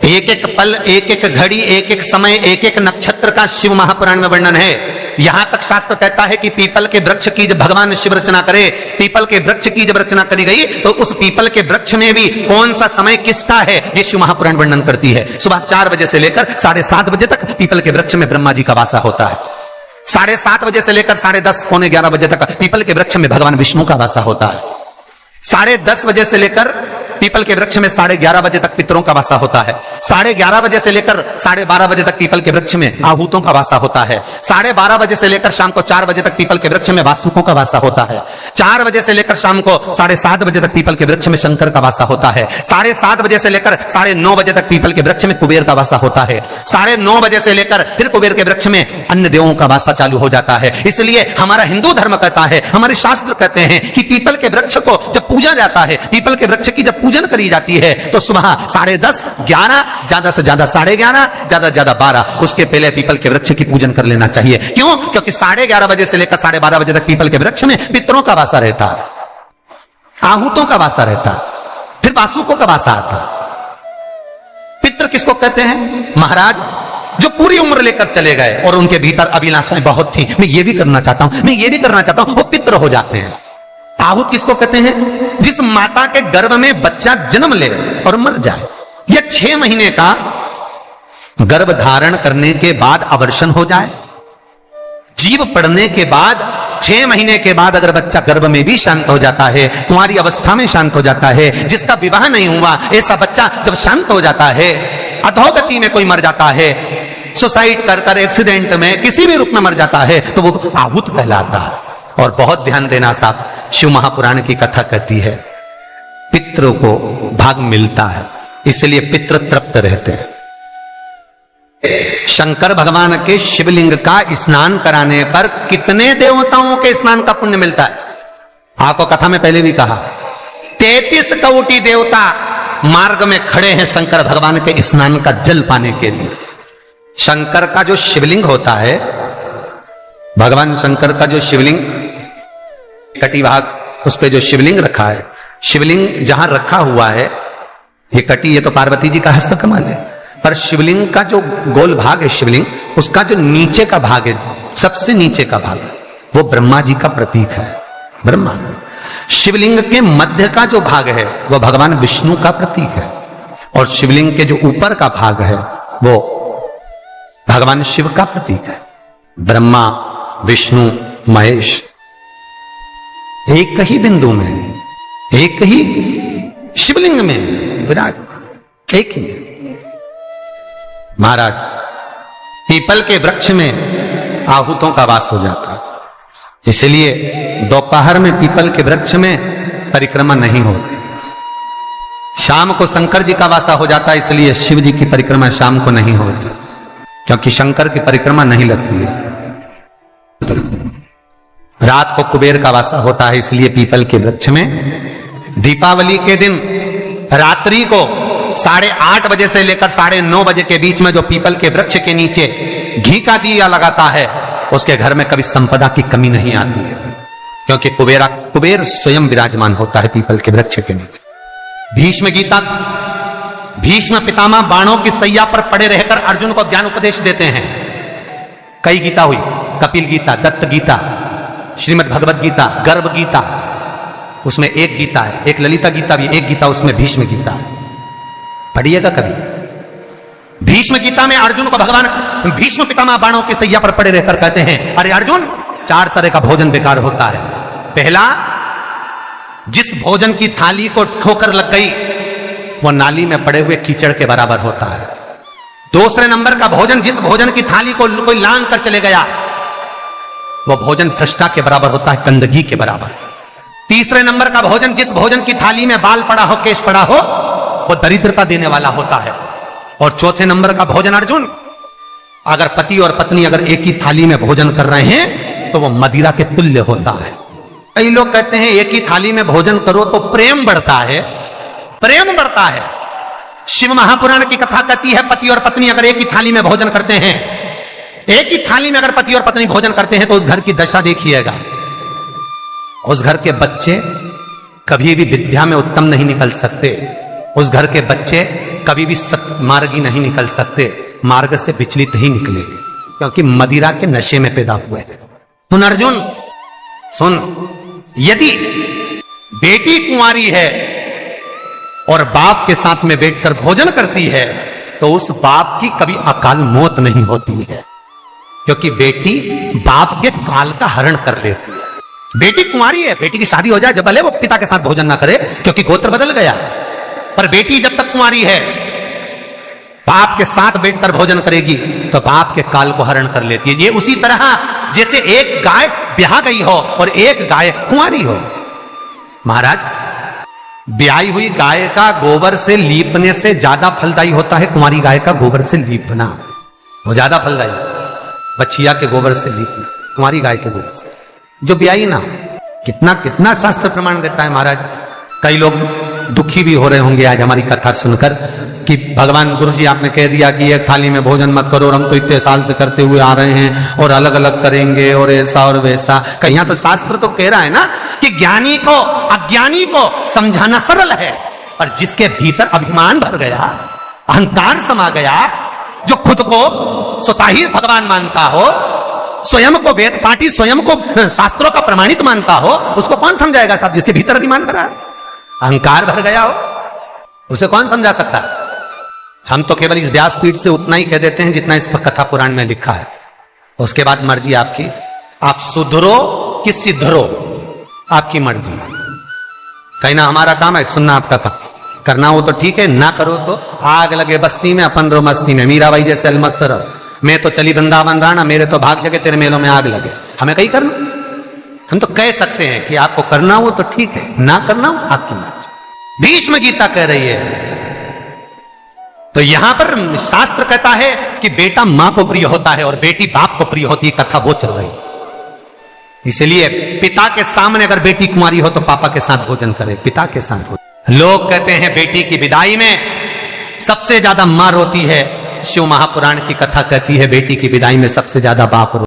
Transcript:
एक एक पल, एक एक घड़ी, एक एक समय, एक एक नक्षत्र का शिव महापुराण में वर्णन है। यहां तक शास्त्र कहता है कि पीपल के वृक्ष की जब भगवान शिव रचना करे, पीपल के वृक्ष की जब रचना करी गई तो उस पीपल के वृक्ष में भी कौन सा समय किसका है ये शिव महापुराण वर्णन करती है। सुबह 4 बजे से लेकर 7:30 बजे तक पीपल के वृक्ष में ब्रह्मा जी का वासा होता है। 7:30 बजे से लेकर 10:30 पौने 11 बजे तक पीपल के वृक्ष में भगवान विष्णु का वासा होता है। 10:30 बजे से लेकर पीपल के वृक्ष में 11:30 बजे तक पितरों का वासा होता है। 11:30 बजे से लेकर 12:30 बजे तक पीपल के वृक्ष में आहूतों का वासा होता है। 12:30 बजे से लेकर शाम को 4 बजे तक पीपल के वृक्ष में वासुकों का वासा होता है। 4 बजे से लेकर शाम को 7:30 बजे तक पीपल के वृक्ष में शंकर का वासा होता है। 7:30 बजे से लेकर 9:30 बजे तक पीपल के वृक्ष में कुबेर का वासा होता है। 9:30 बजे से लेकर फिर कुबेर के वृक्ष में अन्य देवों का वासा चालू हो जाता है। इसलिए हमारा हिंदू धर्म कहता है, हमारे शास्त्र कहते हैं कि पीपल के वृक्ष को जब पूजा जाता है, पीपल के वृक्ष की जब पूजन करी जाती है तो सुबह 10:30, 11, ज्यादा से ज्यादा 11:30, ज्यादा से ज्यादा 12, उसके पहले पीपल के वृक्ष की पूजन कर लेना चाहिए। क्यों? क्योंकि 11:30 बजे से लेकर 12:30 बजे तक पीपल के वृक्ष में पितरों का वासा रहता है, आहूतों का वासा रहता है, फिर वासुकों का वासा आता है। पितृ किसको कहते हैं? महाराज जो पूरी उम्र लेकर चले गए और उनके भीतर अभिलाषाएं बहुत थी, मैं ये भी करना चाहता हूं, मैं ये भी करना चाहता हूं, वो पितृ हो जाते हैं। आहूत किसको कहते हैं? जिस माता के गर्भ में बच्चा जन्म ले और मर जाए, या 6 महीने का गर्भ धारण करने के बाद अवर्षण हो जाए, जीव पड़ने के बाद 6 महीने के बाद अगर बच्चा गर्भ में भी शांत हो जाता है, कुंवारी अवस्था में शांत हो जाता है, जिसका विवाह नहीं हुआ ऐसा बच्चा जब शांत हो जाता है, अधोगति में कोई मर जाता है, सुसाइड कर एक्सीडेंट में किसी भी रूप में मर जाता है, तो वो आहूत कहलाता है। और बहुत ध्यान देना साहब, शिव महापुराण की कथा कहती है पितरों को भाग मिलता है, इसलिए पितृ तृप्त रहते हैं। शंकर भगवान के शिवलिंग का स्नान कराने पर कितने देवताओं के स्नान का पुण्य मिलता है? आपको कथा में पहले भी कहा, 33 कोटि देवता मार्ग में खड़े हैं शंकर भगवान के स्नान का जल पाने के लिए। शंकर का जो शिवलिंग होता है, भगवान शंकर का जो शिवलिंग कटी भाग, उस पे जो शिवलिंग रखा है, शिवलिंग जहां रखा हुआ है, ये कटी, ये तो पार्वती जी का हस्त कमल है, पर शिवलिंग का जो गोल भाग है शिवलिंग, उसका जो नीचे का भाग है, सबसे नीचे का भाग, वो ब्रह्मा जी का प्रतीक है। ब्रह्मा। शिवलिंग के मध्य का जो भाग है वो भगवान विष्णु का प्रतीक है, और शिवलिंग के जो ऊपर का भाग है वो भगवान शिव का प्रतीक है। ब्रह्मा, विष्णु, महेश एक ही बिंदु में, एक ही शिवलिंग में विराजमान, एक ही में। महाराज पीपल के वृक्ष में आहूतों का वास हो जाता है, इसलिए दोपहर में पीपल के वृक्ष में परिक्रमा नहीं होती। शाम को शंकर जी का वासा हो जाता है, इसलिए शिव जी की परिक्रमा शाम को नहीं होती, क्योंकि शंकर की परिक्रमा नहीं लगती है। रात को कुबेर का वासा होता है, इसलिए पीपल के वृक्ष में दीपावली के दिन रात्रि को 8:30 बजे से लेकर 9:30 बजे के बीच में जो पीपल के वृक्ष के नीचे घी का दिया लगाता है, उसके घर में कभी संपदा की कमी नहीं आती है, क्योंकि कुबेर स्वयं विराजमान होता है पीपल के वृक्ष के नीचे। भीष्म गीता, भीष्म पितामह बाणों की सैया पर पड़े रहकर अर्जुन को ज्ञान उपदेश देते हैं। कई गीता हुई, कपिल गीता, दत्त गीता, श्रीमद् भगवद गीता, गर्भ गीता, उसमें एक गीता है, एक ललिता गीता भी, एक गीता उसमें भीष्म गीता है, पढ़िएगा कभी। भीष्म गीता में अर्जुन को भगवान भीष्म पितामह बाणों की सैया पर पड़े रहकर कहते हैं, अरे अर्जुन, 4 तरह का भोजन बेकार होता है। पहला, जिस भोजन की थाली को ठोकर लग गई वो नाली में पड़े हुए कीचड़ के बराबर होता है। दूसरे नंबर का भोजन, जिस भोजन की थाली को कोई लांग कर चले गया वो भोजन भ्रष्टा के बराबर होता है, गंदगी के बराबर। तीसरे नंबर का भोजन, जिस भोजन की थाली में बाल पड़ा हो, केश पड़ा हो, वो दरिद्रता देने वाला होता है। और चौथे नंबर का भोजन अर्जुन, अगर पति और पत्नी अगर एक ही थाली में भोजन कर रहे हैं तो वो मदिरा के तुल्य होता है। कई लोग कहते हैं एक ही थाली में भोजन करो तो प्रेम बढ़ता है, प्रेम बढ़ता है। शिव महापुराण की कथा कहती है, पति और पत्नी अगर एक ही थाली में भोजन करते हैं, एक ही थाली में अगर पति और पत्नी भोजन करते हैं तो उस घर की दशा देखिएगा, उस घर के बच्चे कभी भी विद्या में उत्तम नहीं निकल सकते, उस घर के बच्चे कभी भी मार्गी नहीं निकल सकते, मार्ग से विचलित ही निकलेंगे, क्योंकि मदिरा के नशे में पैदा हुए हैं। सुन अर्जुन सुन, यदि बेटी कुंवारी है और बाप के साथ में बैठकर भोजन करती है तो उस बाप की कभी अकाल मौत नहीं होती है, क्योंकि बेटी बाप के काल का हरण कर लेती है। बेटी कुंवारी है, बेटी की शादी हो जाए जब भले वो पिता के साथ भोजन ना करे क्योंकि गोत्र बदल गया, पर बेटी जब तक कुंवारी है बाप के साथ बैठकर भोजन करेगी तो बाप के काल को हरण कर लेती है। ये उसी तरह जैसे एक गाय ब्याह गई हो और एक गाय कुंवारी हो। महाराज, ब्याही हुई गाय का गोबर से लीपने से ज्यादा फलदायी होता है कुंवारी गाय का गोबर से लीपना, वो ज्यादा फलदायी। बछिया के गोबर से लीपना, कुंवारी गाय के गोबर से जो ब्याही ना। कितना कितना शास्त्र प्रमाण देता है महाराज। कई लोग दुखी भी हो रहे होंगे आज हमारी कथा सुनकर कि भगवान गुरु जी आपने कह दिया कि एक थाली में भोजन मत करो, और हम तो इतने साल से करते हुए आ रहे हैं और अलग अलग करेंगे और ऐसा और वैसा। कहीं तो शास्त्र तो कह रहा है ना कि ज्ञानी को अज्ञानी को समझाना सरल है, पर जिसके भीतर अभिमान भर गया, अहंकार समा गया, जो खुद को स्वतः ही भगवान मानता हो, स्वयं को वेद पाठी, स्वयं को शास्त्रों का प्रमाणित मानता हो, उसको कौन समझाएगा साहब? जिसके भीतर अभिमान भरा, अहंकार भर गया हो, उसे कौन समझा सकता? हम तो केवल इस व्यासपीठ से उतना ही कह देते हैं जितना इस पर कथा पुराण में लिखा है। उसके बाद मर्जी आपकी, आप सुधरो कि सिद्धरो, आपकी मर्जी। कहना हमारा काम है, सुनना आपका काम। करना हो तो ठीक है, ना करो तो आग लगे बस्ती में अपन रो मस्ती में। मीराबाई जैसे अलमस्त रहो, मैं तो चली वृंदावन राणा, मेरे तो भाग जगे तेरे मेलों में आग लगे। हमें कहीं करना, हम तो कह सकते हैं कि आपको करना हो तो ठीक है, ना करना हो आपकी मर्जी। भीष्म गीता कह रही है। तो यहां पर शास्त्र कहता है कि बेटा मां को प्रिय होता है और बेटी बाप को प्रिय होती है, कथा वो चल रही है। इसलिए पिता के सामने अगर बेटी कुंवारी हो तो पापा के साथ भोजन करे, पिता के साथ भोजन। लोग कहते हैं बेटी की विदाई में सबसे ज्यादा मां रोती है, शिव महापुराण की कथा कहती है बेटी की विदाई में सबसे ज्यादा बाप रोती है।